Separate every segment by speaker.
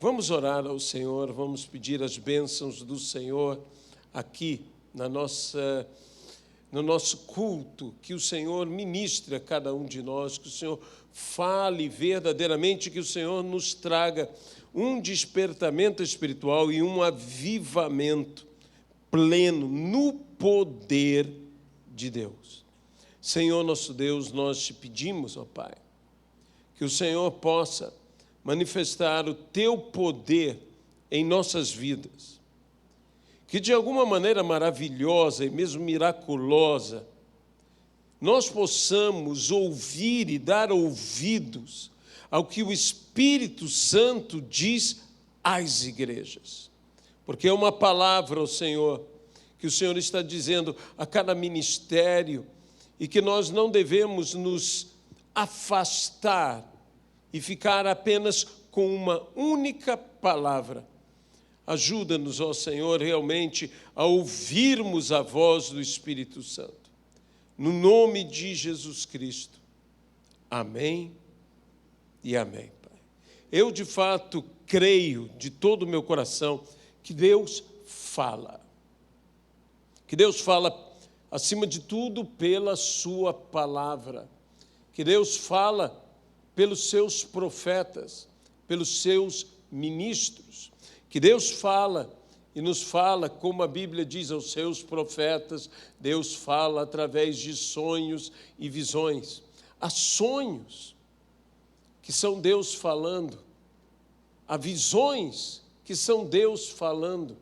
Speaker 1: Vamos orar ao Senhor, vamos pedir as bênçãos do Senhor aqui no nosso culto, que o Senhor ministre a cada um de nós, que o Senhor fale verdadeiramente, que o Senhor nos traga um despertamento espiritual e um avivamento pleno no poder de Deus. Senhor nosso Deus, nós te pedimos, ó Pai, que o Senhor possa manifestar o teu poder em nossas vidas, que de alguma maneira maravilhosa e mesmo miraculosa, nós possamos ouvir e dar ouvidos ao que o Espírito Santo diz às igrejas. Porque é uma palavra, ó Senhor, que o Senhor está dizendo a cada ministério e que nós não devemos nos afastar e ficar apenas com uma única palavra. Ajuda-nos, ó Senhor, realmente a ouvirmos a voz do Espírito Santo. No nome de Jesus Cristo. Amém e amém, Pai. Eu, de fato, creio de todo o meu coração que Deus fala. Que Deus fala, acima de tudo, pela sua palavra. Que Deus fala pelos seus profetas, pelos seus ministros. Que Deus fala e nos fala, como a Bíblia diz aos seus profetas, Deus fala através de sonhos e visões. Há sonhos que são Deus falando, há visões que são Deus falando.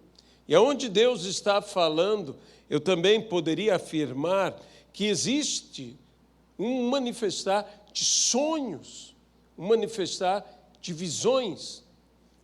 Speaker 1: E aonde Deus está falando, eu também poderia afirmar que existe um manifestar de sonhos, um manifestar de visões.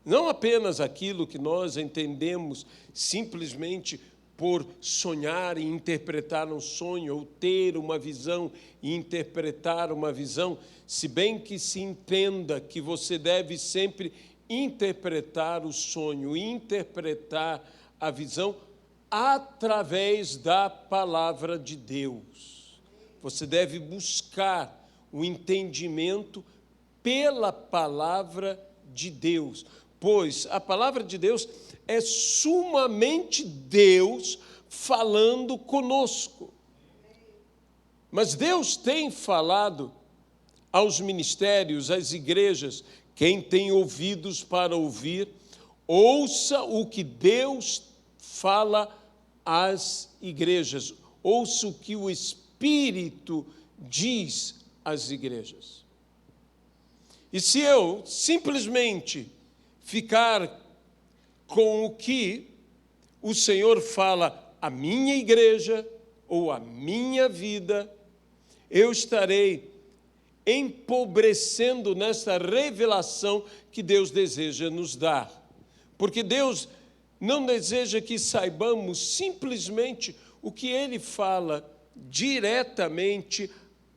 Speaker 1: Não apenas aquilo que nós entendemos simplesmente por sonhar e interpretar um sonho, ou ter uma visão e interpretar uma visão, se bem que se entenda que você deve sempre interpretar o sonho, interpretar a visão através da palavra de Deus. Você deve buscar o entendimento pela palavra de Deus, pois a palavra de Deus é sumamente Deus falando conosco. Mas Deus tem falado aos ministérios, às igrejas. Quem tem ouvidos para ouvir, ouça o que Deus fala às igrejas. Ouça o que o Espírito diz às igrejas. E se eu simplesmente ficar com o que o Senhor fala à minha igreja ou à minha vida, eu estarei empobrecendo nessa revelação que Deus deseja nos dar. Porque Deus não deseja que saibamos simplesmente o que Ele fala diretamente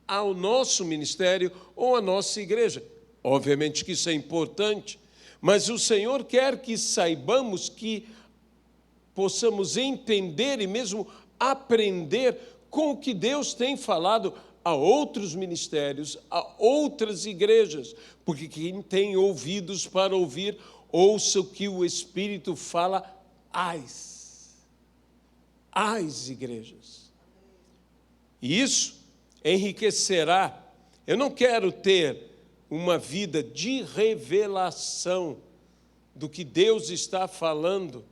Speaker 1: ao nosso ministério ou à nossa igreja. Obviamente que isso é importante, mas o Senhor quer que saibamos, que possamos entender e mesmo aprender com o que Deus tem falado a outros ministérios, a outras igrejas, porque quem tem ouvidos para ouvir, ouça o que o Espírito fala às igrejas. E isso enriquecerá. Eu não quero ter uma vida de revelação do que Deus está falando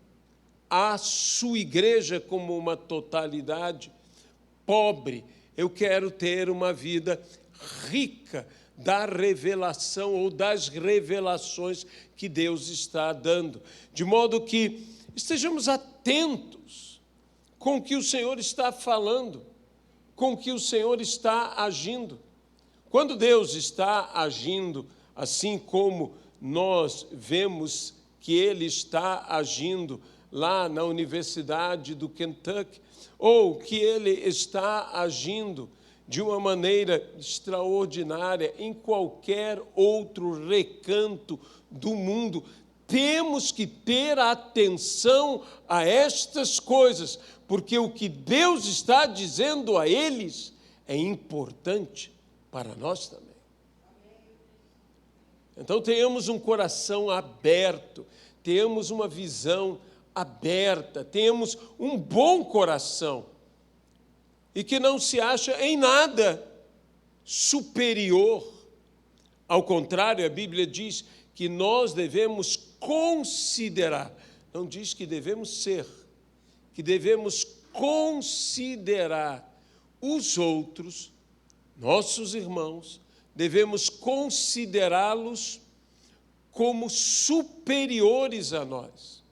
Speaker 1: à sua igreja como uma totalidade pobre. Eu quero ter uma vida rica da revelação ou das revelações que Deus está dando, de modo que estejamos atentos com o que o Senhor está falando, com o que o Senhor está agindo. Quando Deus está agindo, assim como nós vemos que Ele está agindo lá na Universidade do Kentucky, ou que Ele está agindo de uma maneira extraordinária em qualquer outro recanto do mundo, temos que ter atenção a estas coisas, porque o que Deus está dizendo a eles é importante para nós também. Então, tenhamos um coração aberto, tenhamos uma visão aberta, tenhamos um bom coração e que não se acha em nada superior. Ao contrário, a Bíblia diz que nós devemos considerar, não diz que devemos ser, que devemos considerar os outros, nossos irmãos, devemos considerá-los como superiores a nós.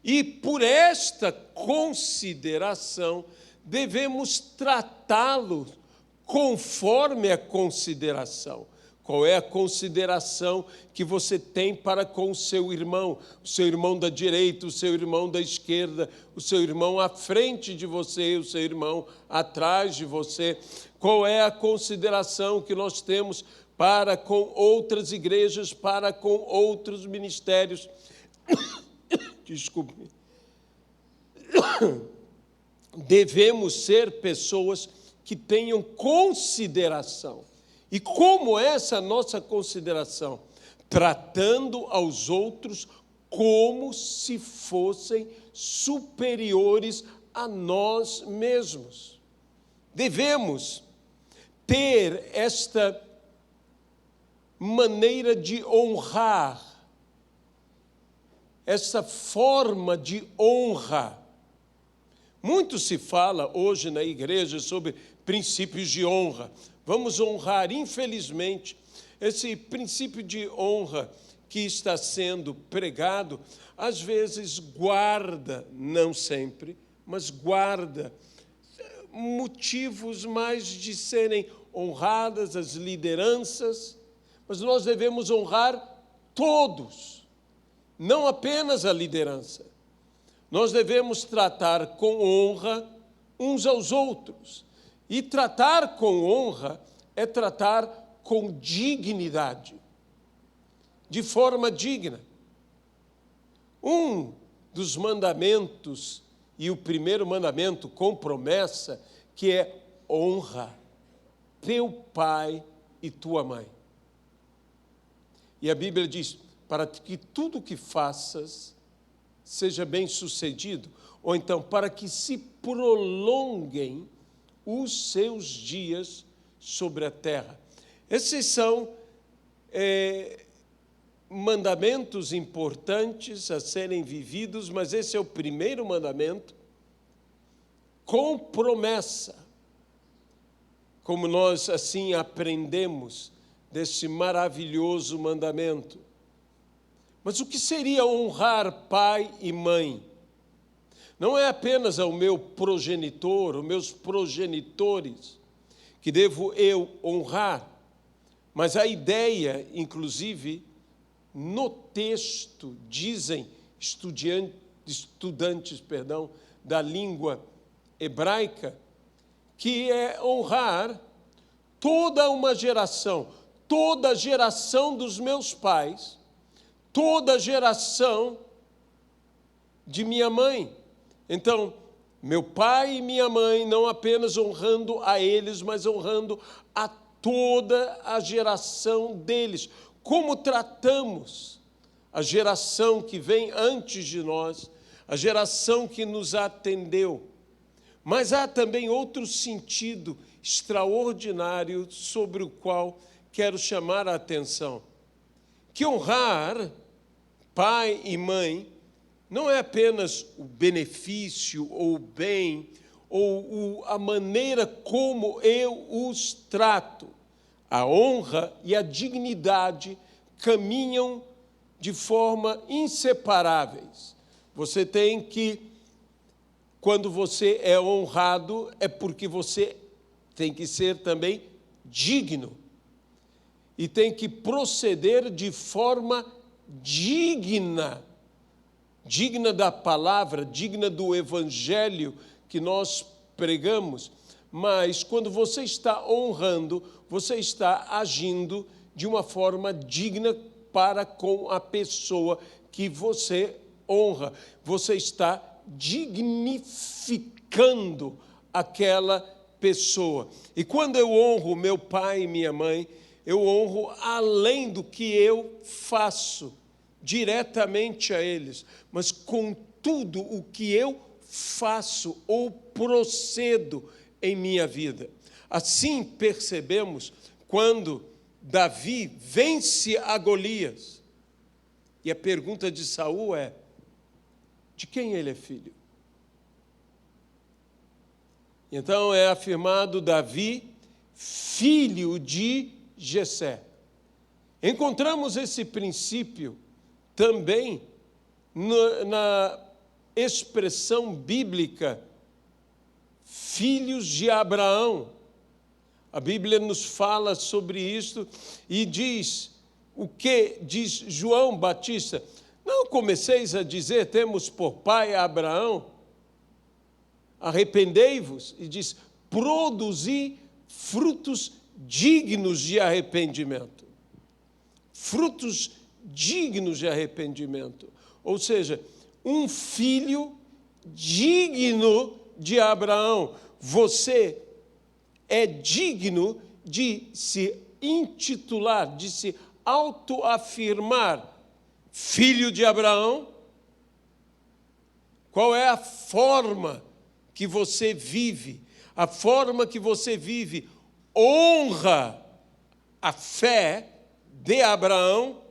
Speaker 1: E por esta consideração, devemos tratá-los conforme a consideração. Qual é a consideração que você tem para com o seu irmão da direita, o seu irmão da esquerda, o seu irmão à frente de você, o seu irmão atrás de você? Qual é a consideração que nós temos para com outras igrejas, para com outros ministérios? Desculpe. Devemos ser pessoas que tenham consideração. E como é essa nossa consideração? Tratando aos outros como se fossem superiores a nós mesmos. Devemos ter esta maneira de honrar, essa forma de honra. Muito se fala hoje na igreja sobre princípios de honra. Vamos honrar, infelizmente, esse princípio de honra que está sendo pregado, às vezes guarda, não sempre, mas guarda motivos mais de serem honradas as lideranças, mas nós devemos honrar todos, não apenas a liderança. Nós devemos tratar com honra uns aos outros. E tratar com honra é tratar com dignidade, de forma digna. Um dos mandamentos, e o primeiro mandamento com promessa, que é honra teu pai e tua mãe. E a Bíblia diz, para que tudo que faças seja bem sucedido, ou então para que se prolonguem os seus dias sobre a terra. Esses são mandamentos importantes a serem vividos, mas esse é o primeiro mandamento, com promessa. Como nós assim aprendemos desse maravilhoso mandamento. Mas o que seria honrar pai e mãe? Não é apenas ao meu progenitor, os meus progenitores, que devo eu honrar, mas a ideia, inclusive, no texto, dizem estudantes da língua hebraica, que é honrar toda uma geração, toda a geração dos meus pais, toda a geração de minha mãe. Então, meu pai e minha mãe, não apenas honrando a eles, mas honrando a toda a geração deles. Como tratamos a geração que vem antes de nós, a geração que nos atendeu. Mas há também outro sentido extraordinário sobre o qual quero chamar a atenção. Que honrar pai e mãe não é apenas o benefício ou o bem ou a maneira como eu os trato. A honra e a dignidade caminham de forma inseparáveis. Você tem que, quando você é honrado, é porque você tem que ser também digno. E tem que proceder de forma digna. Digna da palavra, digna do evangelho que nós pregamos. Mas quando você está honrando, você está agindo de uma forma digna para com a pessoa que você honra. Você está dignificando aquela pessoa. E quando eu honro meu pai e minha mãe, eu honro além do que eu faço diretamente a eles, mas com tudo o que eu faço ou procedo em minha vida. Assim percebemos quando Davi vence a Golias. E a pergunta de Saul é: de quem ele é filho? Então é afirmado Davi, filho de Jessé. Encontramos esse princípio também na expressão bíblica filhos de Abraão. A Bíblia nos fala sobre isso e diz o que diz João Batista: não comeceis a dizer, temos por pai Abraão, arrependei-vos, e diz, produzi frutos dignos de arrependimento. Frutos dignos de arrependimento. Ou seja, um filho digno de Abraão. Você é digno de se intitular, de se autoafirmar filho de Abraão? Qual é a forma que você vive? A forma que você vive honra a fé de Abraão?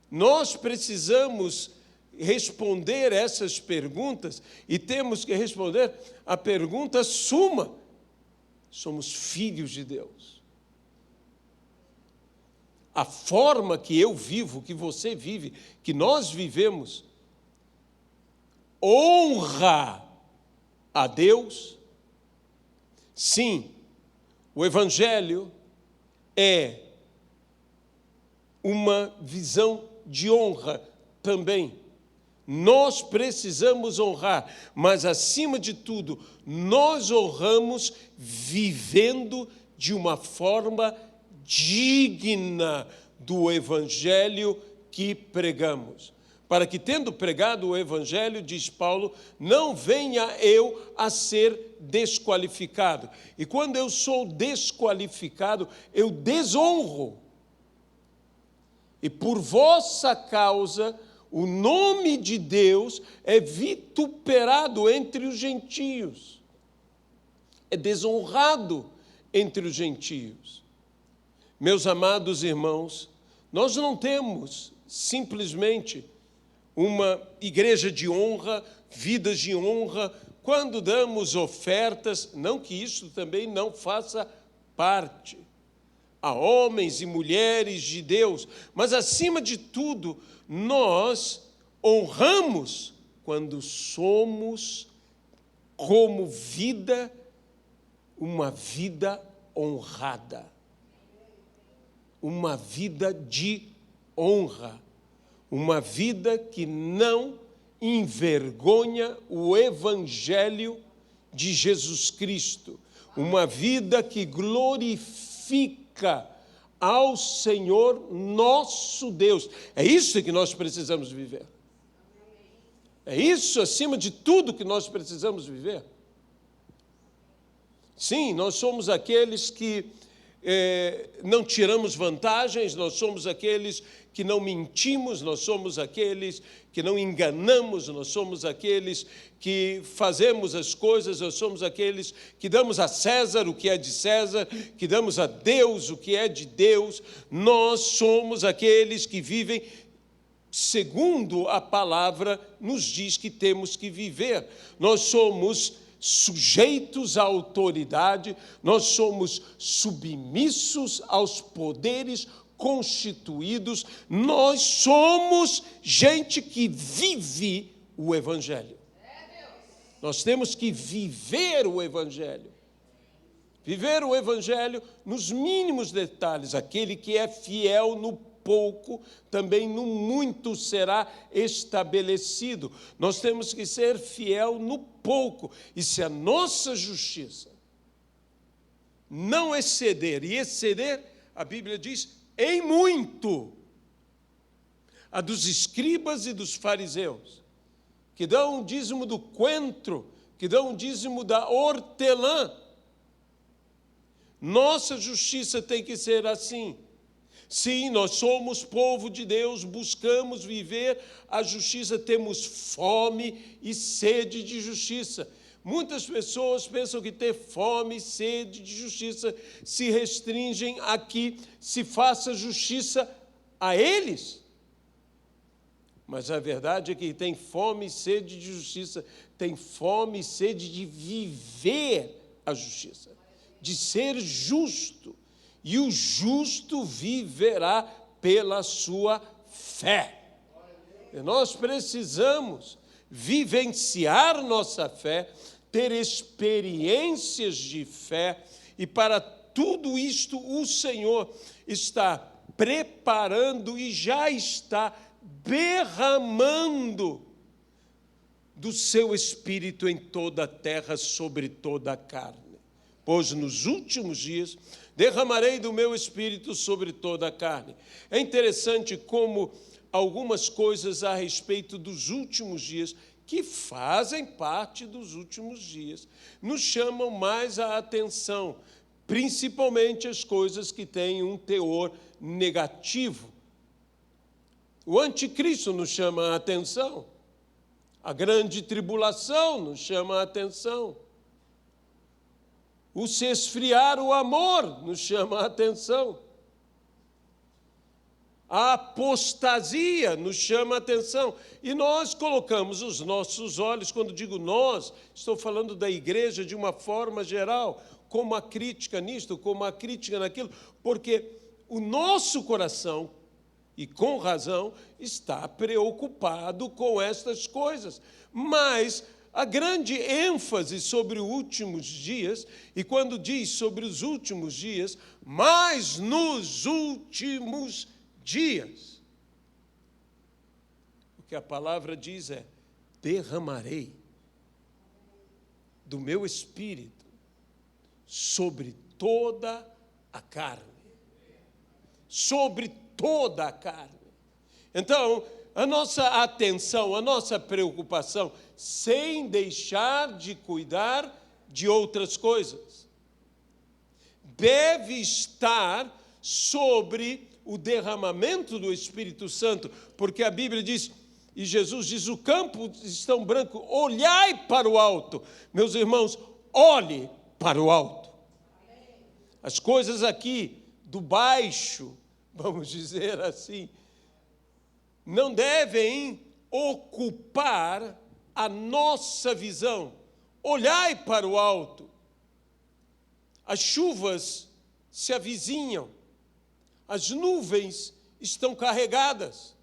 Speaker 1: Nós precisamos responder essas perguntas e temos que responder a pergunta suma. Somos filhos de Deus. A forma que eu vivo, que você vive, que nós vivemos, honra a Deus? Sim, o Evangelho é uma visão de honra também. Nós precisamos honrar, mas, acima de tudo, nós honramos vivendo de uma forma digna do Evangelho que pregamos. Para que, tendo pregado o Evangelho, diz Paulo, não venha eu a ser desqualificado. E quando eu sou desqualificado, eu desonro. E por vossa causa, o nome de Deus é vituperado entre os gentios. É desonrado entre os gentios. Meus amados irmãos, nós não temos simplesmente uma igreja de honra, vidas de honra, quando damos ofertas, não que isso também não faça parte, a homens e mulheres de Deus, mas, acima de tudo, nós honramos quando somos, como vida, uma vida honrada, uma vida de honra, uma vida que não envergonha o Evangelho de Jesus Cristo, uma vida que glorifica ao Senhor nosso Deus. É isso que nós precisamos viver. É isso, acima de tudo, que nós precisamos viver. Sim, nós somos aqueles que não tiramos vantagens, nós somos aqueles que não mentimos, nós somos aqueles que não enganamos, nós somos aqueles que fazemos as coisas, nós somos aqueles que damos a César o que é de César, que damos a Deus o que é de Deus. Nós somos aqueles que vivem segundo a palavra nos diz que temos que viver. Nós somos sujeitos à autoridade, nós somos submissos aos poderes constituídos, nós somos gente que vive o Evangelho. Nós temos que viver o Evangelho. Viver o Evangelho nos mínimos detalhes. Aquele que é fiel no pouco, também no muito será estabelecido. Nós temos que ser fiel no pouco. E se a nossa justiça não exceder, e exceder, a Bíblia diz, em muito, a dos escribas e dos fariseus, que dão um dízimo do coentro, que dão um dízimo da hortelã, Nossa justiça tem que ser assim. Sim, nós somos povo de Deus, buscamos viver a justiça, temos fome e sede de justiça. Muitas pessoas pensam que ter fome e sede de justiça se restringem a que se faça justiça a eles. Mas a verdade é que tem fome e sede de justiça, tem fome e sede de viver a justiça, de ser justo. E o justo viverá pela sua fé. E nós precisamos vivenciar nossa fé, ter experiências de fé, e para tudo isto o Senhor está preparando e já está derramando do seu Espírito em toda a terra, sobre toda a carne. Pois nos últimos dias derramarei do meu Espírito sobre toda a carne. É interessante como algumas coisas a respeito dos últimos dias, que fazem parte dos últimos dias, nos chamam mais a atenção, principalmente as coisas que têm um teor negativo. O anticristo nos chama a atenção, a grande tribulação nos chama a atenção, o se esfriar o amor nos chama a atenção, a apostasia nos chama a atenção, e nós colocamos os nossos olhos, quando digo nós, estou falando da igreja de uma forma geral, como a crítica nisto, como a crítica naquilo, porque o nosso coração, e com razão, está preocupado com estas coisas, mas a grande ênfase sobre os últimos dias, e quando diz sobre os últimos dias, mas nos últimos dias, o que a palavra diz é: derramarei do meu Espírito sobre toda a carne. Sobre toda a carne. Então, a nossa atenção, a nossa preocupação, sem deixar de cuidar de outras coisas, deve estar sobre o derramamento do Espírito Santo, porque a Bíblia diz, e Jesus diz, o campo está branco, olhai para o alto. Meus irmãos, olhe para o alto. As coisas aqui do baixo, vamos dizer assim, não devem ocupar a nossa visão. Olhai para o alto. As chuvas se avizinham. As nuvens estão carregadas.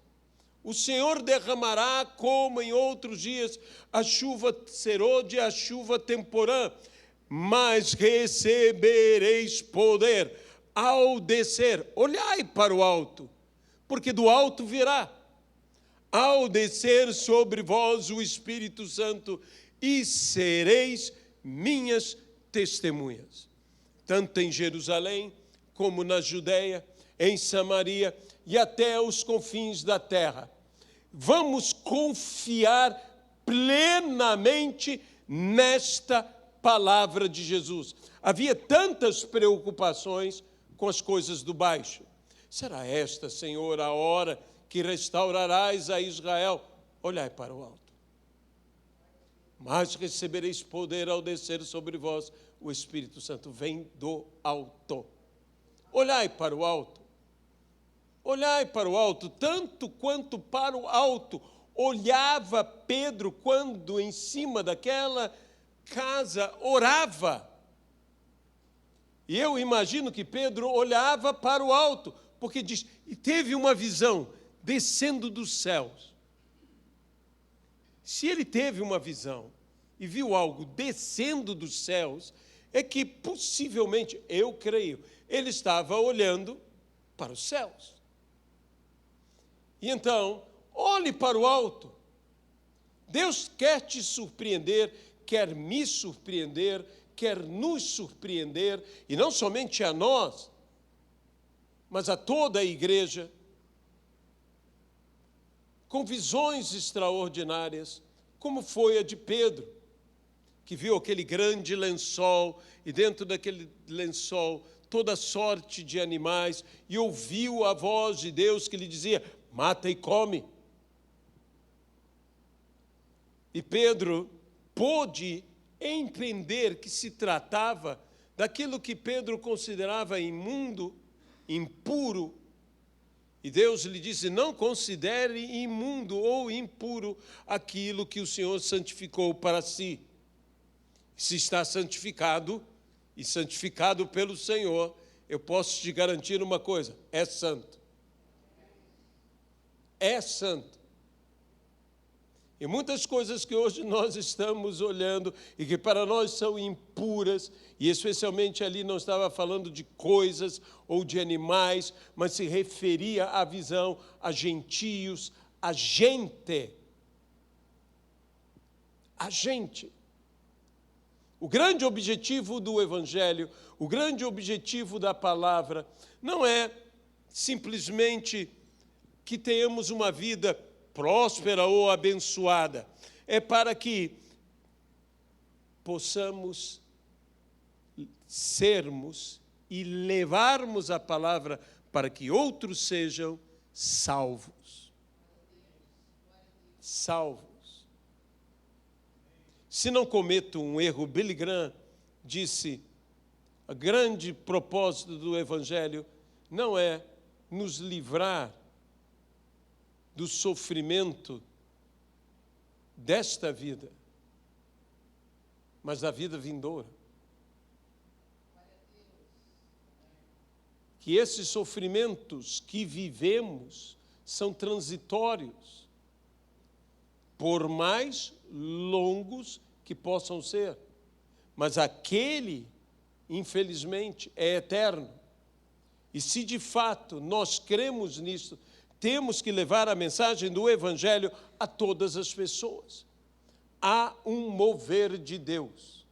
Speaker 1: O Senhor derramará, como em outros dias, a chuva serôdia, a chuva temporã, mas recebereis poder ao descer. Olhai para o alto, porque do alto virá. Ao descer sobre vós o Espírito Santo, e sereis minhas testemunhas, tanto em Jerusalém, como na Judeia, em Samaria e até os confins da terra. Vamos confiar plenamente nesta palavra de Jesus. Havia tantas preocupações com as coisas do baixo. Será esta, Senhor, a hora que restaurarás a Israel? Olhai para o alto. Mas recebereis poder ao descer sobre vós o Espírito Santo. Vem do alto. Olhai para o alto. Olhai para o alto, tanto quanto para o alto olhava Pedro quando em cima daquela casa orava. E eu imagino que Pedro olhava para o alto, porque diz, e teve uma visão descendo dos céus. Se ele teve uma visão e viu algo descendo dos céus, é que possivelmente, eu creio, ele estava olhando para os céus. E então, olhe para o alto. Deus quer te surpreender, quer me surpreender, quer nos surpreender, e não somente a nós, mas a toda a igreja, com visões extraordinárias, como foi a de Pedro, que viu aquele grande lençol, e dentro daquele lençol toda sorte de animais, e ouviu a voz de Deus que lhe dizia: mata e come. E Pedro pôde entender que se tratava daquilo que Pedro considerava imundo, impuro. E Deus lhe disse: não considere imundo ou impuro aquilo que o Senhor santificou para si. Se está santificado e santificado pelo Senhor, eu posso te garantir uma coisa: é santo. É santo. E muitas coisas que hoje nós estamos olhando e que para nós são impuras, e especialmente ali não estava falando de coisas ou de animais, mas se referia à visão a gentios, a gente. A gente. O grande objetivo do Evangelho, o grande objetivo da palavra, não é simplesmente que tenhamos uma vida próspera ou abençoada, é para que possamos sermos e levarmos a palavra para que outros sejam salvos. Salvos. Se não cometo um erro, Billy Graham disse: o grande propósito do Evangelho não é nos livrar do sofrimento desta vida, mas da vida vindoura. Que esses sofrimentos que vivemos são transitórios, por mais longos que possam ser, mas aquele, infelizmente, é eterno. E se de fato nós cremos nisso, temos que levar a mensagem do Evangelho a todas as pessoas. Há um mover de Deus.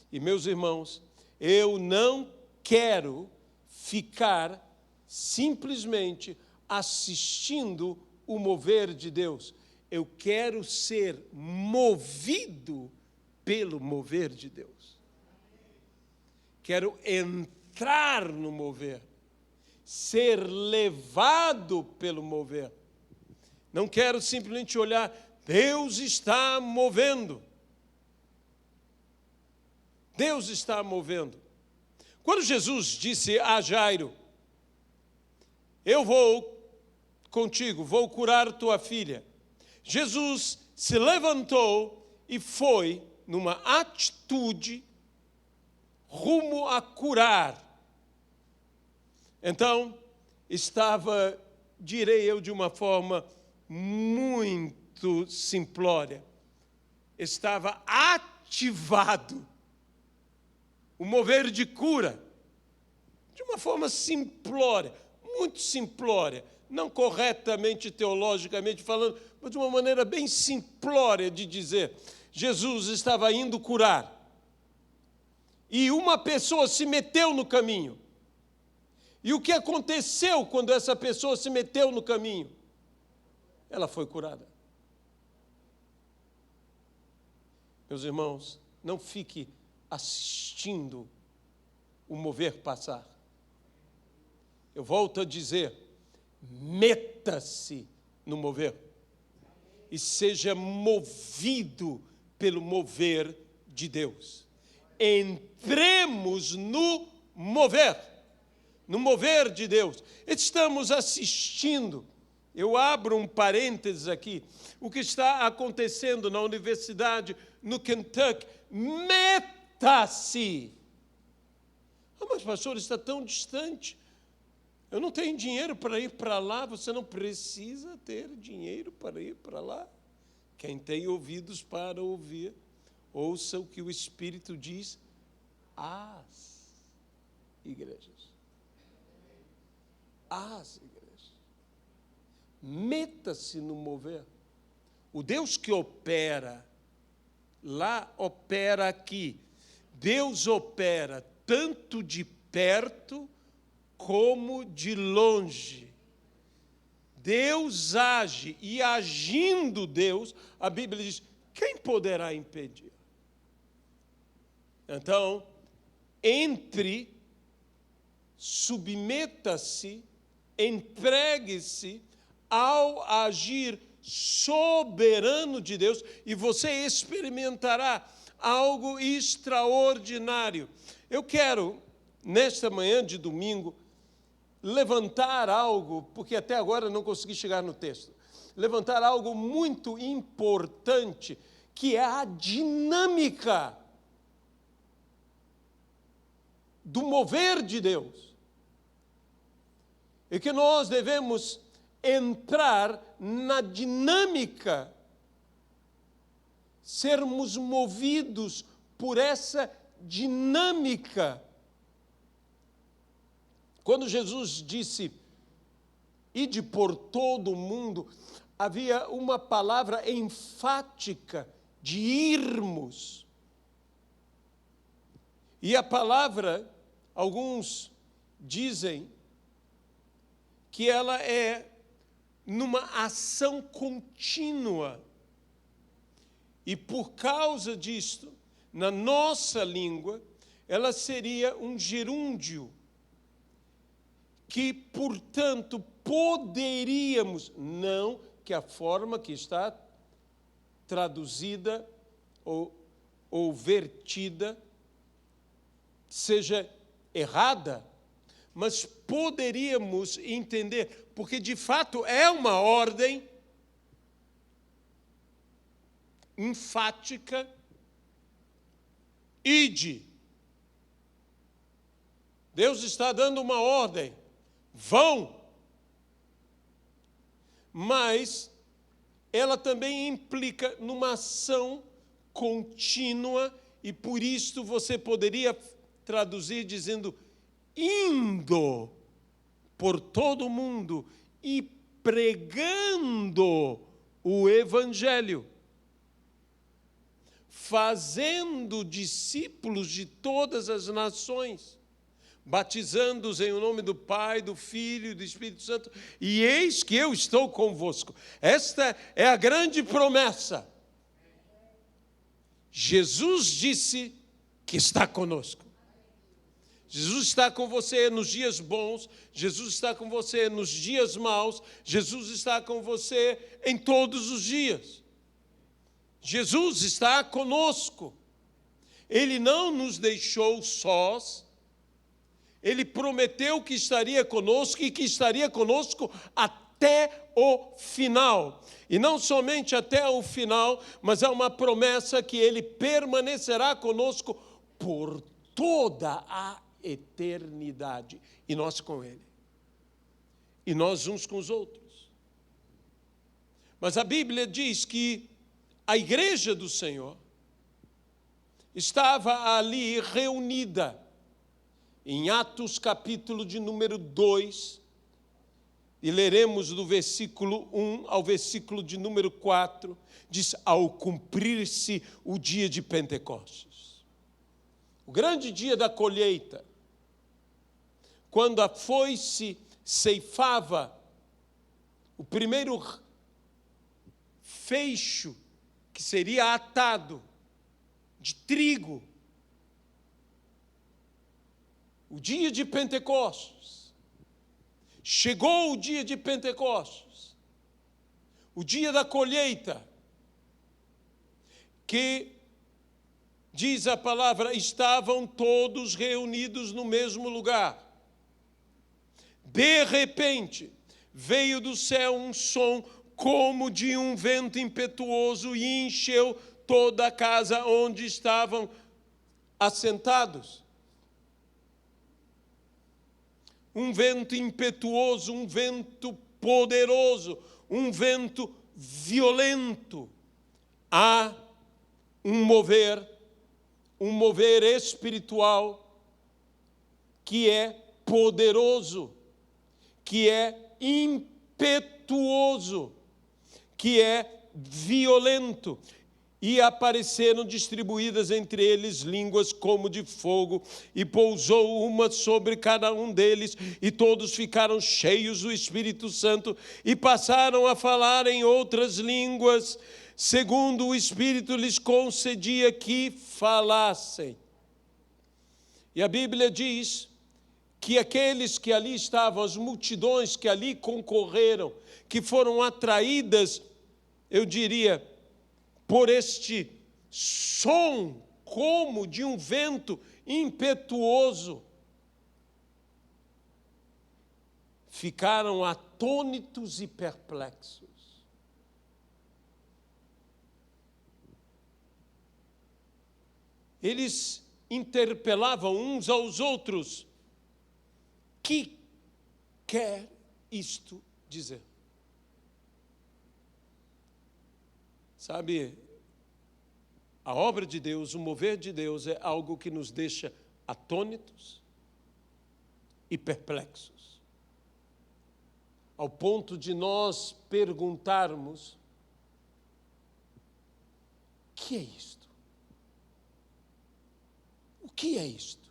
Speaker 1: E, meus irmãos, eu não quero ficar simplesmente assistindo o mover de Deus. Eu quero ser movido pelo mover de Deus. Quero entrar no mover. Ser levado pelo mover. Não quero simplesmente olhar, Deus está movendo. Deus está movendo. Quando Jesus disse a Jairo: eu vou contigo, vou curar tua filha, Jesus se levantou e foi numa atitude rumo a curar. Então, estava, direi eu de uma forma muito simplória, estava ativado o mover de cura, de uma forma simplória, muito simplória, não corretamente teologicamente falando, mas de uma maneira bem simplória de dizer. Jesus estava indo curar, e uma pessoa se meteu no caminho. E o que aconteceu quando essa pessoa se meteu no caminho? Ela foi curada. Meus irmãos, não fique assistindo o mover passar. Eu volto a dizer, meta-se no mover e seja movido pelo mover de Deus. Entremos no mover de Deus. Estamos assistindo, eu abro um parênteses aqui, o que está acontecendo na universidade, no Kentucky. Meta-se. Mas pastor, está tão distante. Eu não tenho dinheiro para ir para lá. Você não precisa ter dinheiro para ir para lá. Quem tem ouvidos para ouvir, ouça o que o Espírito diz às igrejas. Às igrejas. Meta-se no mover. O Deus que opera lá, opera aqui. Deus opera tanto de perto como de longe. Deus age, e agindo Deus, a Bíblia diz, quem poderá impedir? Então, entre, submeta-se, entregue-se ao agir soberano de Deus e você experimentará algo extraordinário. Eu quero, nesta manhã de domingo, levantar algo, porque até agora eu não consegui chegar no texto, levantar algo muito importante, que é a dinâmica do mover de Deus. E que nós devemos entrar na dinâmica, sermos movidos por essa dinâmica. Quando Jesus disse, ide por todo o mundo, havia uma palavra enfática de irmos. E a palavra, alguns dizem que ela é numa ação contínua. E por causa disto, na nossa língua, ela seria um gerúndio, que, portanto, poderíamos, não que a forma que está traduzida ou vertida seja errada, mas poderíamos entender, porque de fato é uma ordem enfática, ide. Deus está dando uma ordem, vão. Mas ela também implica numa ação contínua, e por isso você poderia traduzir dizendo, indo por todo o mundo e pregando o Evangelho, fazendo discípulos de todas as nações, batizando-os em nome do Pai, do Filho e do Espírito Santo, e eis que eu estou convosco. Esta é a grande promessa. Jesus disse que está conosco. Jesus está com você nos dias bons, Jesus está com você nos dias maus, Jesus está com você em todos os dias. Jesus está conosco. Ele não nos deixou sós. Ele prometeu que estaria conosco e que estaria conosco até o final. E não somente até o final, mas é uma promessa que Ele permanecerá conosco por toda a eternidade. E nós com Ele. E nós uns com os outros. Mas a Bíblia diz que a igreja do Senhor estava ali reunida. Em Atos, capítulo de número 2, e leremos do versículo 1 ao versículo de número 4, diz, ao cumprir-se o dia de Pentecostes. O grande dia da colheita, quando a foice ceifava o primeiro feixe, que seria atado, de trigo, o dia de Pentecostes. Chegou o dia de Pentecostes, o dia da colheita, que, diz a palavra, estavam todos reunidos no mesmo lugar. De repente, veio do céu um som como de um vento impetuoso e encheu toda a casa onde estavam assentados. Um vento impetuoso, um vento poderoso, um vento violento. Há um mover espiritual que é poderoso, que é impetuoso, que é violento. E apareceram distribuídas entre eles línguas como de fogo, e pousou uma sobre cada um deles, e todos ficaram cheios do Espírito Santo, e passaram a falar em outras línguas, segundo o Espírito lhes concedia que falassem. E a Bíblia diz que aqueles que ali estavam, as multidões que ali concorreram, que foram atraídas, eu diria, por este som como de um vento impetuoso, ficaram atônitos e perplexos. Eles interpelavam uns aos outros: que quer isto dizer? Sabe, a obra de Deus, o mover de Deus é algo que nos deixa atônitos e perplexos, ao ponto de nós perguntarmos: o que é isto? O que é isto?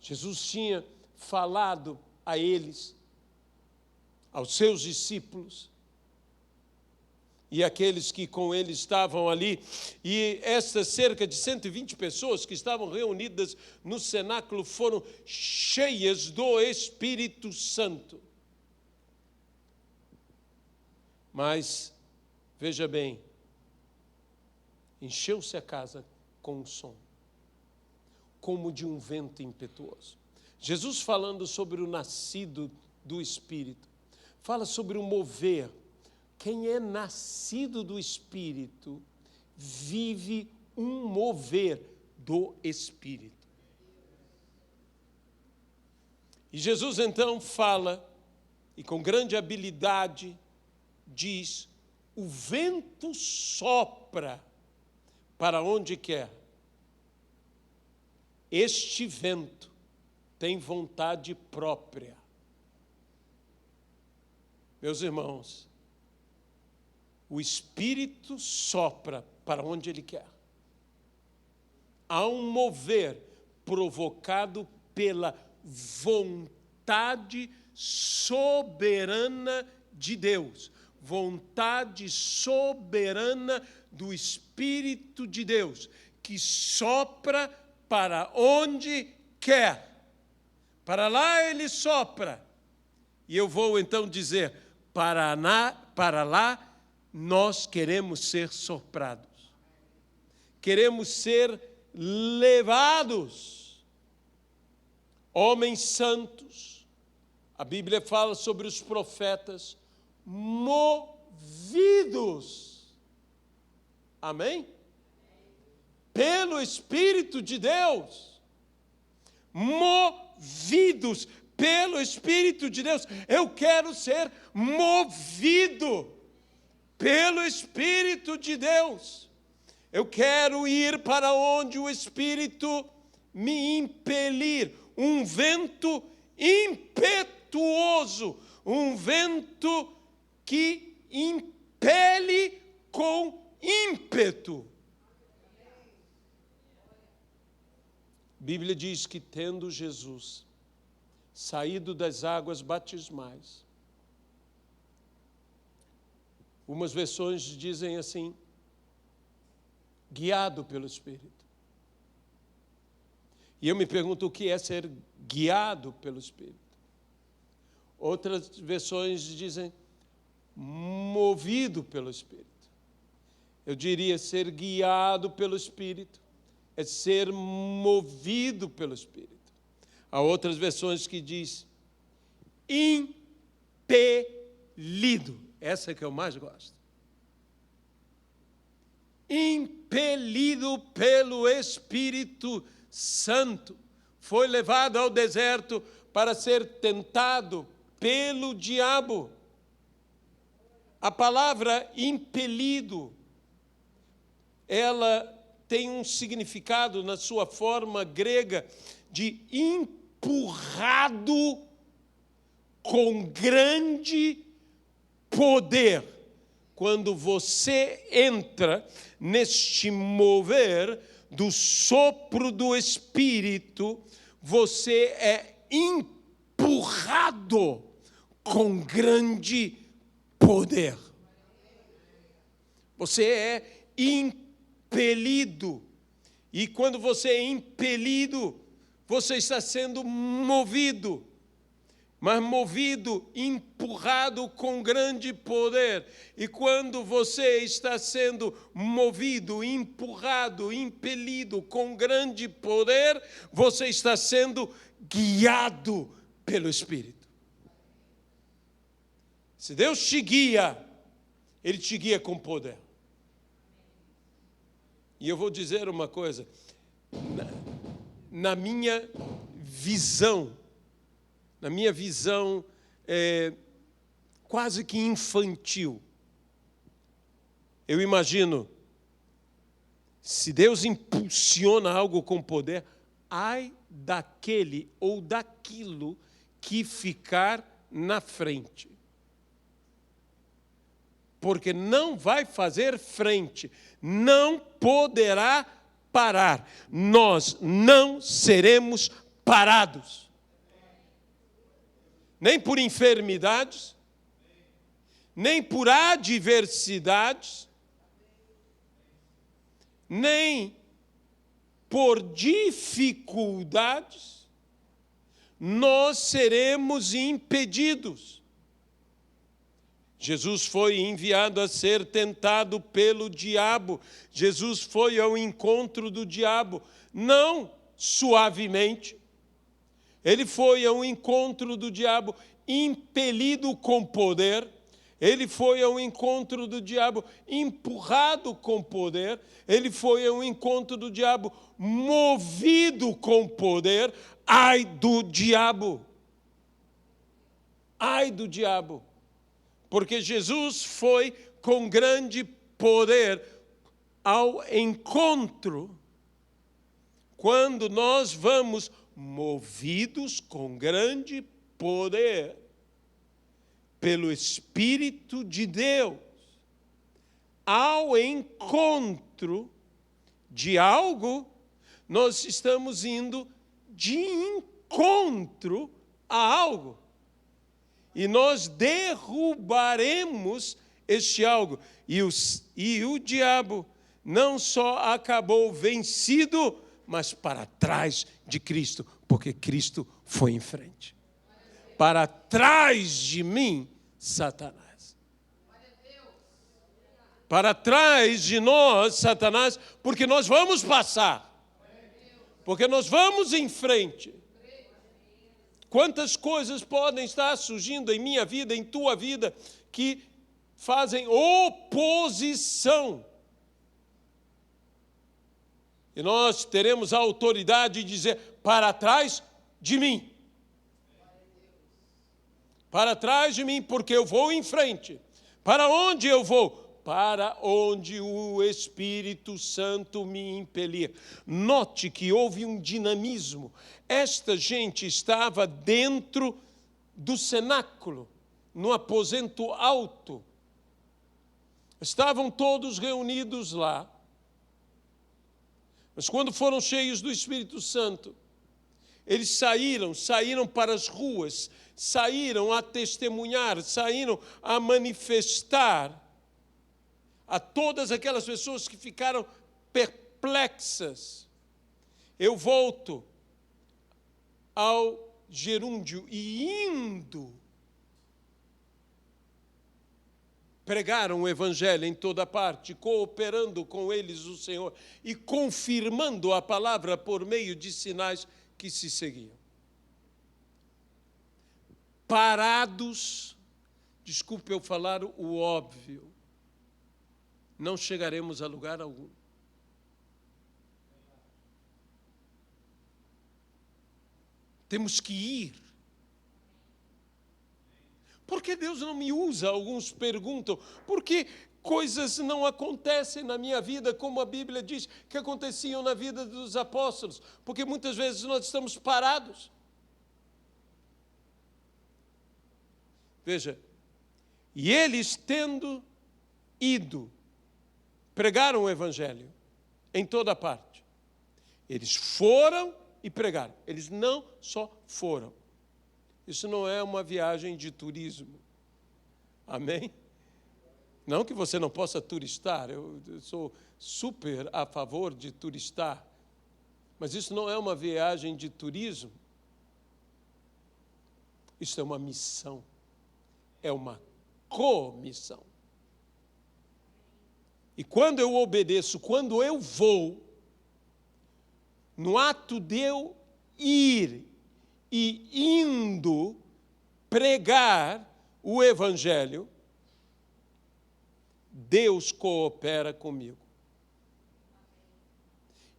Speaker 1: Jesus tinha falado a eles, aos seus discípulos, e aqueles que com ele estavam ali, e essas cerca de 120 pessoas que estavam reunidas no cenáculo foram cheias do Espírito Santo. Mas, veja bem, encheu-se a casa com um som, como de um vento impetuoso. Jesus, falando sobre o nascido do Espírito, fala sobre o mover. Quem é nascido do Espírito vive um mover do Espírito. E Jesus então fala, e com grande habilidade diz: o vento sopra para onde quer. Este vento tem vontade própria. Meus irmãos, o Espírito sopra para onde Ele quer. Há um mover provocado pela vontade soberana de Deus, vontade soberana do Espírito de Deus, que sopra para onde quer. Para lá Ele sopra. E eu vou então dizer: para lá nós queremos ser soprados, queremos ser levados. Homens santos, a Bíblia fala sobre os profetas, movidos, amém? Pelo Espírito de Deus, movidos pelo Espírito de Deus. Eu quero ser movido pelo Espírito de Deus. Eu quero ir para onde o Espírito me impelir. Um vento impetuoso, um vento que impele com ímpeto. A Bíblia diz que, tendo Jesus saído das águas batismais, umas versões dizem assim: guiado pelo Espírito. E eu me pergunto, o que é ser guiado pelo Espírito? Outras versões dizem movido pelo Espírito. Eu diria, ser guiado pelo Espírito é ser movido pelo Espírito. Há outras versões que diz impelido. Essa é que eu mais gosto. Impelido pelo Espírito Santo. Foi levado ao deserto para ser tentado pelo diabo. A palavra impelido, ela tem um significado na sua forma grega de empurrado com grande poder. Quando você entra neste mover do sopro do Espírito, você é empurrado com grande poder. Você é impelido. E quando você é impelido, você está sendo movido. Mas movido, empurrado com grande poder. E quando você está sendo movido, empurrado, impelido com grande poder, você está sendo guiado pelo Espírito. Se Deus te guia, Ele te guia com poder. E eu vou dizer uma coisa, na minha visão quase que infantil, eu imagino, se Deus impulsiona algo com poder, ai daquele ou daquilo que ficar na frente. Porque não vai fazer frente, não poderá parar. Nós não seremos parados. Nem por enfermidades, nem por adversidades, nem por dificuldades, nós seremos impedidos. Jesus foi enviado a ser tentado pelo diabo. Jesus foi ao encontro do diabo, não suavemente. Ele foi ao encontro do diabo impelido com poder. Ele foi ao encontro do diabo empurrado com poder. Ele foi ao encontro do diabo movido com poder. Ai do diabo! Ai do diabo! Porque Jesus foi com grande poder ao encontro. Quando nós vamos movidos com grande poder pelo Espírito de Deus, ao encontro de algo, nós estamos indo de encontro a algo. E nós derrubaremos este algo. E o diabo não só acabou vencido, mas para trás de Cristo, porque Cristo foi em frente. Para trás de mim, Satanás. Para trás de nós, Satanás, porque nós vamos passar. Porque nós vamos em frente. Quantas coisas podem estar surgindo em minha vida, em tua vida, que fazem oposição. E nós teremos a autoridade de dizer, para trás de mim. Para trás de mim, porque eu vou em frente. Para onde eu vou? Para onde o Espírito Santo me impelir. Note que houve um dinamismo. Esta gente estava dentro do cenáculo, no aposento alto. Estavam todos reunidos lá. Mas quando foram cheios do Espírito Santo, eles saíram para as ruas, saíram a testemunhar, saíram a manifestar a todas aquelas pessoas que ficaram perplexas. Eu volto ao gerúndio e indo, pregaram o Evangelho em toda parte, cooperando com eles o Senhor e confirmando a palavra por meio de sinais que se seguiam. Parados, desculpe eu falar o óbvio, não chegaremos a lugar algum. Temos que ir. Por que Deus não me usa? Alguns perguntam. Por que coisas não acontecem na minha vida, como a Bíblia diz, que aconteciam na vida dos apóstolos? Porque muitas vezes nós estamos parados. Veja, e eles tendo ido, pregaram o Evangelho em toda parte. Eles foram e pregaram. Eles não só foram. Isso não é uma viagem de turismo. Amém? Não que você não possa turistar. Eu sou super a favor de turistar. Mas isso não é uma viagem de turismo. Isso é uma missão. É uma comissão. E quando eu obedeço, quando eu vou, no ato de eu ir e indo pregar o Evangelho, Deus coopera comigo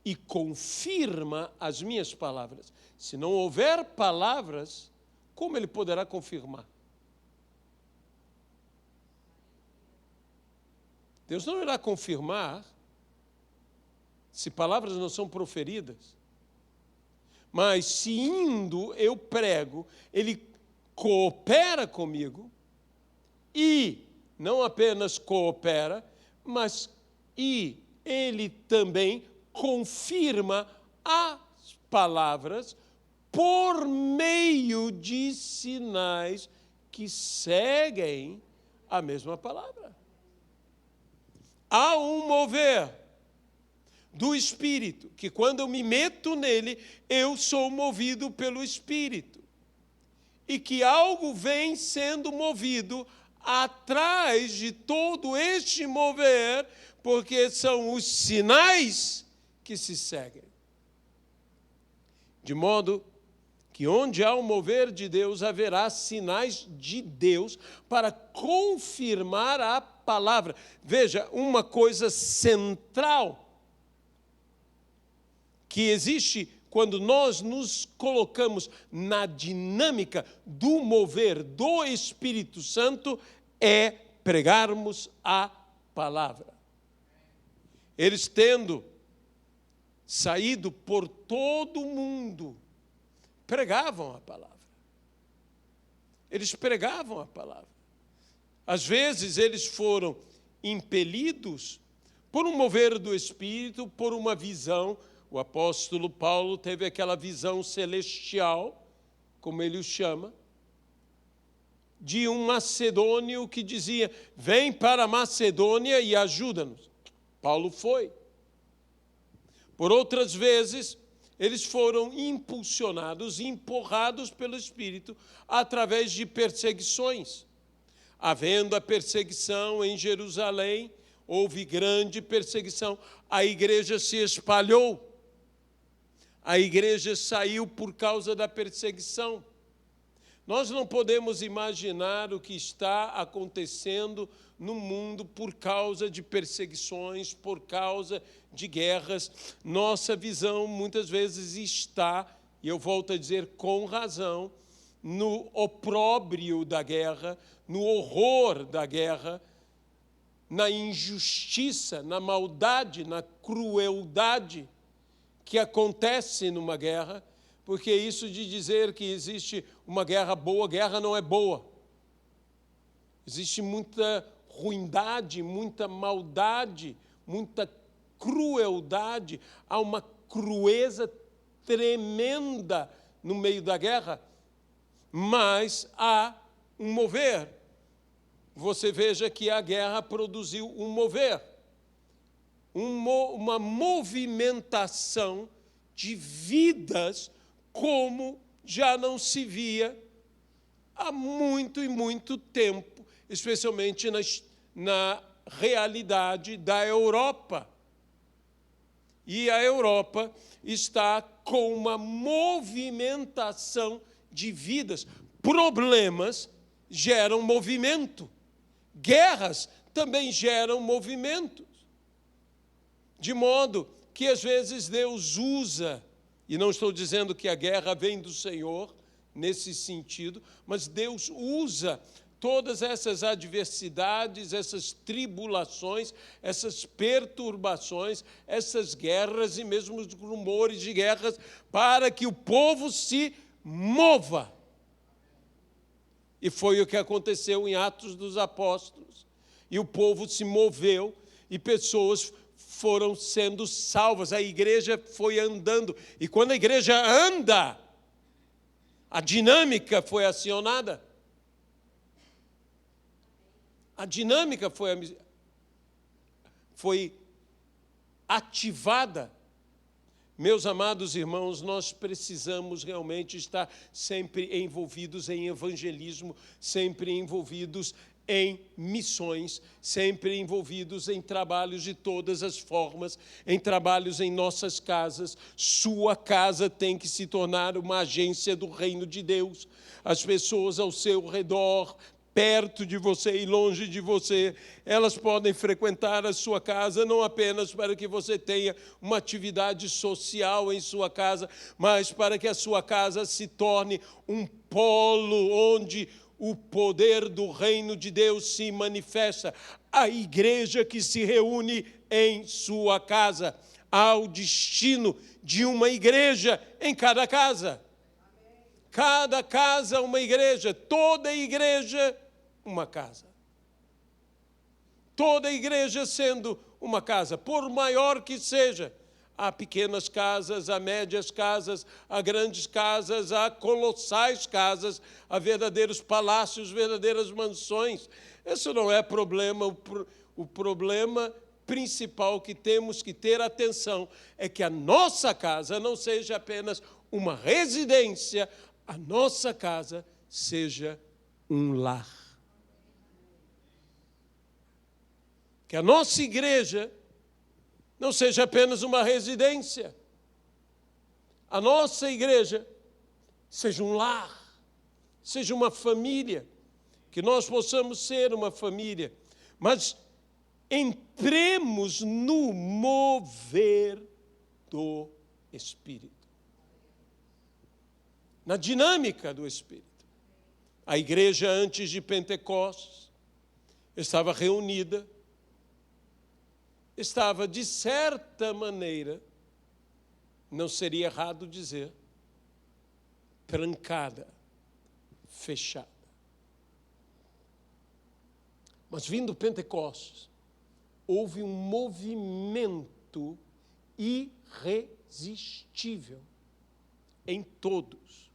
Speaker 1: e confirma as minhas palavras. Se não houver palavras, como Ele poderá confirmar? Deus não irá confirmar se palavras não são proferidas. Mas se indo eu prego, Ele coopera comigo e não apenas coopera, mas Ele também confirma as palavras por meio de sinais que seguem a mesma palavra. Há um mover do Espírito, que quando eu me meto nele, eu sou movido pelo Espírito. E que algo vem sendo movido atrás de todo este mover, porque são os sinais que se seguem. De modo que onde há o mover de Deus, haverá sinais de Deus para confirmar a palavra. Veja, uma coisa central que existe quando nós nos colocamos na dinâmica do mover do Espírito Santo é pregarmos a palavra. Eles tendo saído por todo o mundo, pregavam a palavra. Eles pregavam a palavra. Às vezes eles foram impelidos por um mover do Espírito, por uma visão. O apóstolo Paulo teve aquela visão celestial, como ele o chama, de um macedônio que dizia: vem para a Macedônia e ajuda-nos. Paulo foi. Por outras vezes, eles foram impulsionados, empurrados pelo Espírito através de perseguições. Havendo a perseguição em Jerusalém, houve grande perseguição, a igreja se espalhou. A igreja saiu por causa da perseguição. Nós não podemos imaginar o que está acontecendo no mundo por causa de perseguições, por causa de guerras. Nossa visão muitas vezes está, e eu volto a dizer com razão, no opróbrio da guerra, no horror da guerra, na injustiça, na maldade, na crueldade que acontece numa guerra, porque isso de dizer que existe uma guerra boa, guerra não é boa. Existe muita ruindade, muita maldade, muita crueldade, há uma crueza tremenda no meio da guerra, mas há um mover. Você veja que a guerra produziu um mover, uma movimentação de vidas como já não se via há muito e muito tempo, especialmente na realidade da Europa. E a Europa está com uma movimentação de vidas. Problemas geram movimento. Guerras também geram movimentos. De modo que, às vezes, Deus usa, e não estou dizendo que a guerra vem do Senhor, nesse sentido, mas Deus usa todas essas adversidades, essas tribulações, essas perturbações, essas guerras e mesmo os rumores de guerras, para que o povo se mova. E foi o que aconteceu em Atos dos Apóstolos. E o povo se moveu e pessoas foram sendo salvas. A igreja foi andando. E quando a igreja anda, a dinâmica foi acionada. A dinâmica foi ativada. Meus amados irmãos, nós precisamos realmente estar sempre envolvidos em evangelismo, sempre envolvidos em missões, sempre envolvidos em trabalhos de todas as formas, em trabalhos em nossas casas. Sua casa tem que se tornar uma agência do reino de Deus. As pessoas ao seu redor, perto de você e longe de você, elas podem frequentar a sua casa não apenas para que você tenha uma atividade social em sua casa, mas para que a sua casa se torne um polo onde o poder do reino de Deus se manifesta. A igreja que se reúne em sua casa. Há o destino de uma igreja em cada casa. Cada casa uma igreja, toda igreja uma casa. Toda igreja sendo uma casa, por maior que seja. Há pequenas casas, há médias casas, há grandes casas, há colossais casas, há verdadeiros palácios, verdadeiras mansões. Isso não é problema. O problema principal que temos que ter atenção é que a nossa casa não seja apenas uma residência, a nossa casa seja um lar. Que a nossa igreja não seja apenas uma residência. A nossa igreja seja um lar, seja uma família, que nós possamos ser uma família, mas entremos no mover do Espírito, na dinâmica do Espírito. A igreja antes de Pentecostes estava reunida, estava, de certa maneira, não seria errado dizer, trancada, fechada. Mas vindo Pentecostes, houve um movimento irresistível em todos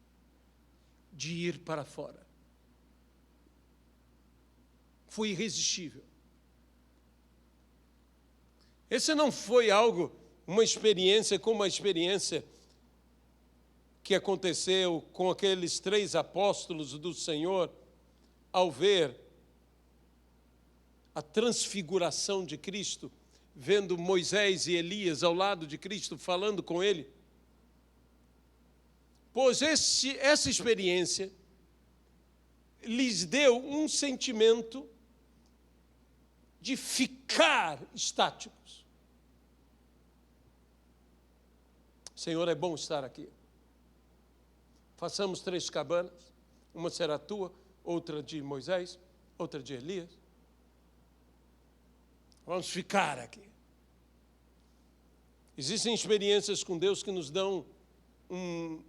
Speaker 1: de ir para fora. Foi irresistível. Esse não foi uma experiência como a experiência que aconteceu com aqueles 3 apóstolos do Senhor ao ver a transfiguração de Cristo, vendo Moisés e Elias ao lado de Cristo, falando com ele. Pois essa experiência lhes deu um sentimento de ficar estáticos. Senhor, é bom estar aqui. Façamos 3 cabanas, uma será tua, outra de Moisés, outra de Elias. Vamos ficar aqui. Existem experiências com Deus que nos dão um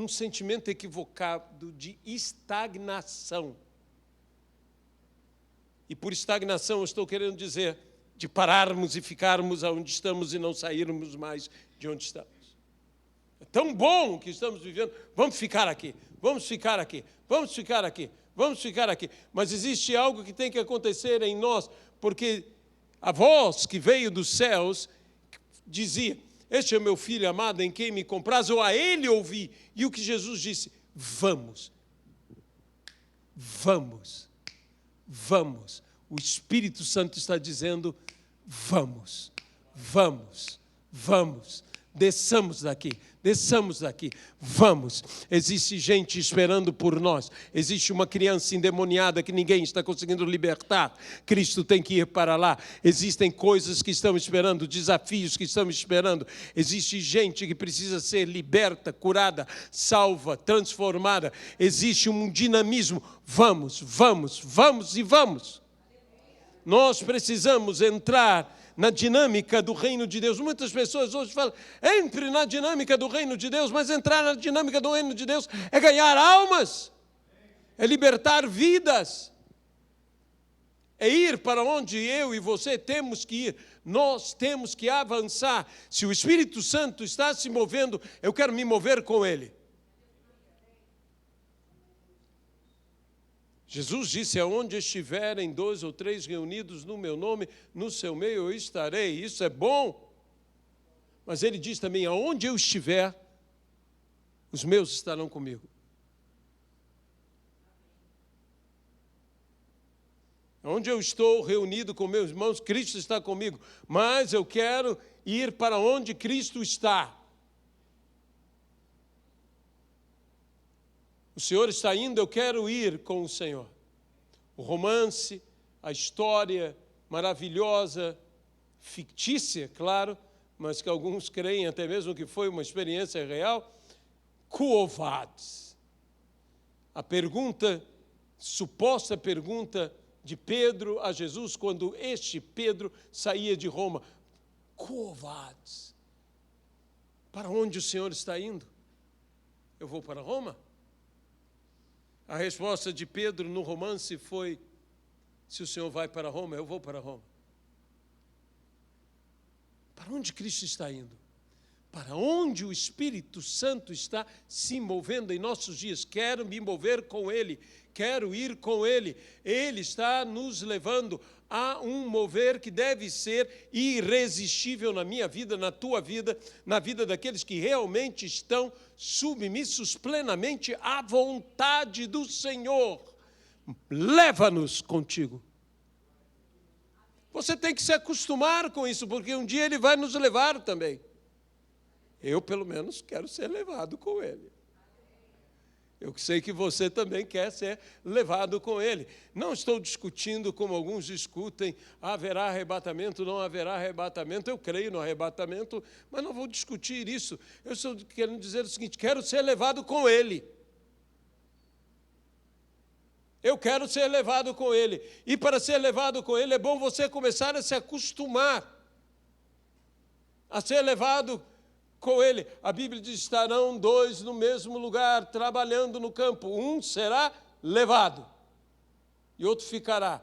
Speaker 1: sentimento equivocado de estagnação. E por estagnação eu estou querendo dizer de pararmos e ficarmos onde estamos e não sairmos mais de onde estamos. É tão bom que estamos vivendo, vamos ficar aqui, vamos ficar aqui, vamos ficar aqui, vamos ficar aqui. Mas existe algo que tem que acontecer em nós, porque a voz que veio dos céus dizia, este é meu filho amado em quem me compraz, ou a ele ouvi. E o que Jesus disse, vamos, vamos, vamos. O Espírito Santo está dizendo, vamos, vamos, vamos. Desçamos daqui, vamos. Existe gente esperando por nós. Existe uma criança endemoniada que ninguém está conseguindo libertar. Cristo tem que ir para lá. Existem coisas que estão esperando, desafios que estão esperando. Existe gente que precisa ser liberta, curada, salva, transformada. Existe um dinamismo. Vamos, vamos, vamos e vamos. Nós precisamos entrar na dinâmica do reino de Deus. Muitas pessoas hoje falam, entre na dinâmica do reino de Deus, mas entrar na dinâmica do reino de Deus é ganhar almas, é libertar vidas, é ir para onde eu e você temos que ir. Nós temos que avançar. Se o Espírito Santo está se movendo, eu quero me mover com Ele. Jesus disse, aonde estiverem 2 ou 3 reunidos no meu nome, no seu meio eu estarei. Isso é bom. Mas ele diz também, aonde eu estiver, os meus estarão comigo. Onde eu estou reunido com meus irmãos, Cristo está comigo. Mas eu quero ir para onde Cristo está. O Senhor está indo, eu quero ir com o Senhor. O romance, a história maravilhosa, fictícia, claro, mas que alguns creem até mesmo que foi uma experiência real. Quo vadis? A pergunta, suposta pergunta de Pedro a Jesus, quando este Pedro saía de Roma. Quo vadis? Para onde o Senhor está indo? Eu vou para Roma? A resposta de Pedro no romance foi, se o Senhor vai para Roma, eu vou para Roma. Para onde Cristo está indo? Para onde o Espírito Santo está se movendo em nossos dias? Quero me mover com Ele, quero ir com Ele. Ele está nos levando a um mover que deve ser irresistível na minha vida, na tua vida, na vida daqueles que realmente estão submissos plenamente à vontade do Senhor. Leva-nos contigo. Você tem que se acostumar com isso, porque um dia Ele vai nos levar também. Eu, pelo menos, quero ser levado com Ele. Eu sei que você também quer ser levado com Ele. Não estou discutindo como alguns discutem, haverá arrebatamento, não haverá arrebatamento. Eu creio no arrebatamento, mas não vou discutir isso. Eu estou querendo dizer o seguinte, quero ser levado com Ele. Eu quero ser levado com Ele. E para ser levado com Ele, é bom você começar a se acostumar a ser levado com Ele. A Bíblia diz, estarão dois no mesmo lugar, trabalhando no campo. Um será levado e outro ficará.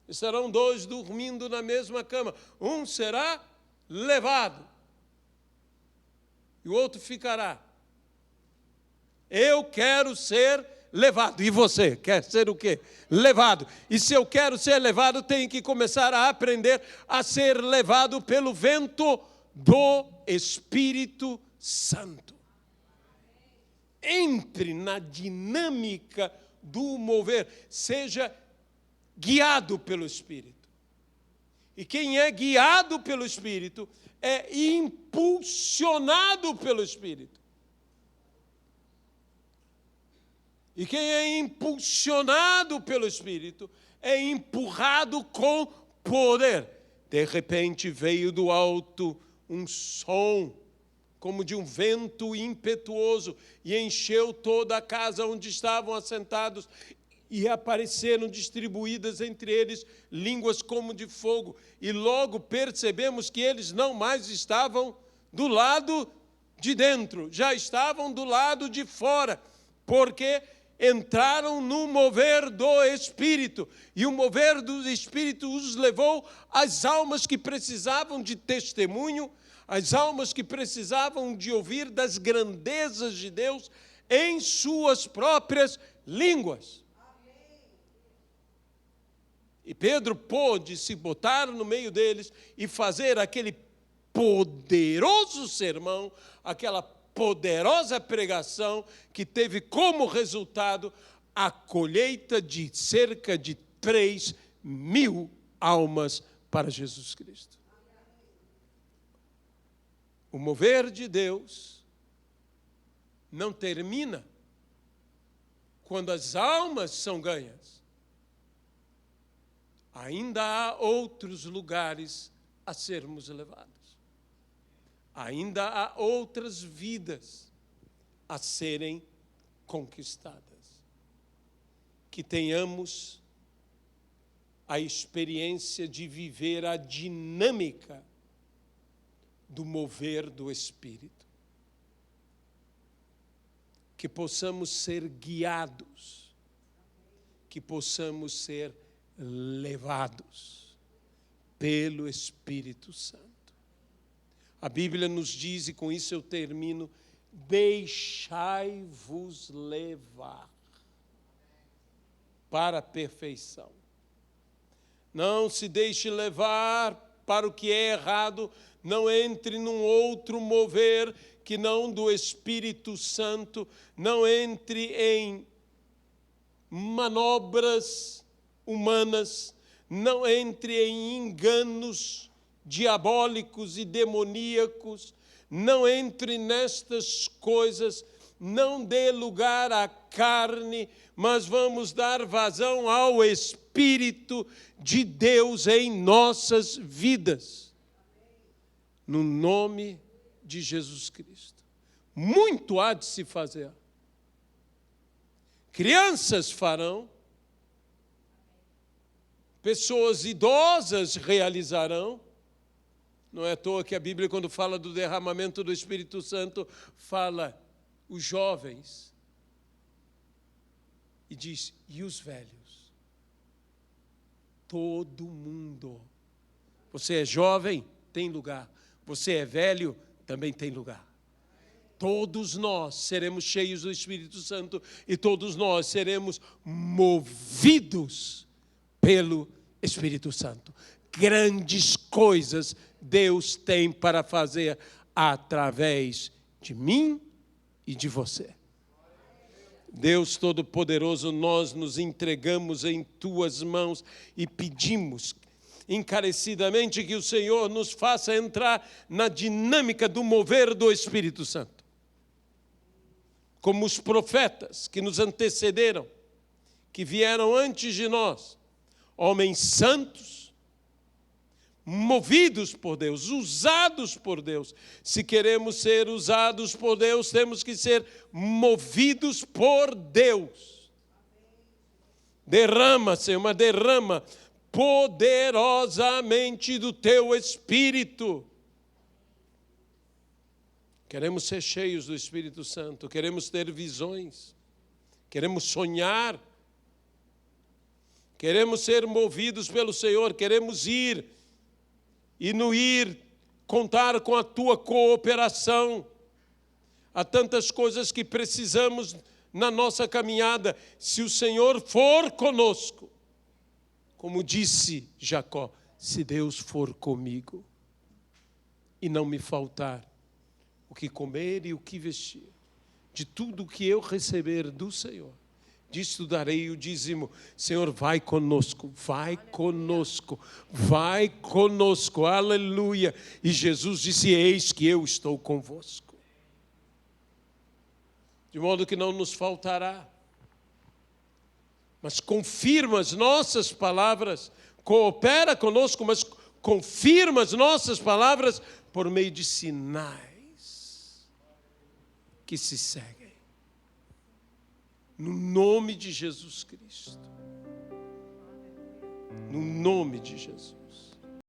Speaker 1: Estarão dois dormindo na mesma cama. Um será levado e o outro ficará. Eu quero ser levado. E você quer ser o quê? Levado. E se eu quero ser levado, tenho que começar a aprender a ser levado pelo vento do Espírito Santo. Entre na dinâmica do mover, seja guiado pelo Espírito. E quem é guiado pelo Espírito é impulsionado pelo Espírito. E quem é impulsionado pelo Espírito é empurrado com poder. De repente veio do alto um som, como de um vento impetuoso, e encheu toda a casa onde estavam assentados, e apareceram distribuídas entre eles línguas como de fogo. E logo percebemos que eles não mais estavam do lado de dentro, já estavam do lado de fora, porque entraram no mover do Espírito, e o mover do Espírito os levou às almas que precisavam de testemunho, as almas que precisavam de ouvir das grandezas de Deus em suas próprias línguas. E Pedro pôde se botar no meio deles e fazer aquele poderoso sermão, aquela poderosa pregação que teve como resultado a colheita de cerca de 3.000 almas para Jesus Cristo. O mover de Deus não termina quando as almas são ganhas. Ainda há outros lugares a sermos levados. Ainda há outras vidas a serem conquistadas. Que tenhamos a experiência de viver a dinâmica do mover do Espírito. Que possamos ser guiados, que possamos ser levados pelo Espírito Santo. A Bíblia nos diz, e com isso eu termino, deixai-vos levar para a perfeição. Não se deixe levar para o que é errado, não entre num outro mover que não do Espírito Santo, não entre em manobras humanas, não entre em enganos diabólicos e demoníacos, não entre nestas coisas, não dê lugar à carne, mas vamos dar vazão ao Espírito de Deus em nossas vidas. No nome de Jesus Cristo. Muito há de se fazer. Crianças farão, pessoas idosas realizarão. Não é à toa que a Bíblia, quando fala do derramamento do Espírito Santo, fala os jovens e diz, e os velhos? Todo mundo. Você é jovem? Tem lugar. Você é velho? Também tem lugar. Todos nós seremos cheios do Espírito Santo e todos nós seremos movidos pelo Espírito Santo. Grandes coisas Deus tem para fazer através de mim e de você. Deus Todo-Poderoso, nós nos entregamos em Tuas mãos e pedimos encarecidamente que o Senhor nos faça entrar na dinâmica do mover do Espírito Santo. Como os profetas que nos antecederam, que vieram antes de nós, homens santos, movidos por Deus, usados por Deus. Se queremos ser usados por Deus, temos que ser movidos por Deus. Derrama, Senhor, mas derrama poderosamente do Teu Espírito. Queremos ser cheios do Espírito Santo, queremos ter visões, queremos sonhar, queremos ser movidos pelo Senhor, queremos ir, e no ir, contar com a Tua cooperação. Há tantas coisas que precisamos na nossa caminhada. Se o Senhor for conosco, como disse Jacó, se Deus for comigo e não me faltar o que comer e o que vestir, de tudo o que eu receber do Senhor, disto darei o dízimo. Senhor, vai conosco, aleluia. E Jesus disse, eis que eu estou convosco. De modo que não nos faltará. Mas confirma as nossas palavras, coopera conosco, mas confirma as nossas palavras por meio de sinais que se seguem. No nome de Jesus Cristo. No nome de Jesus.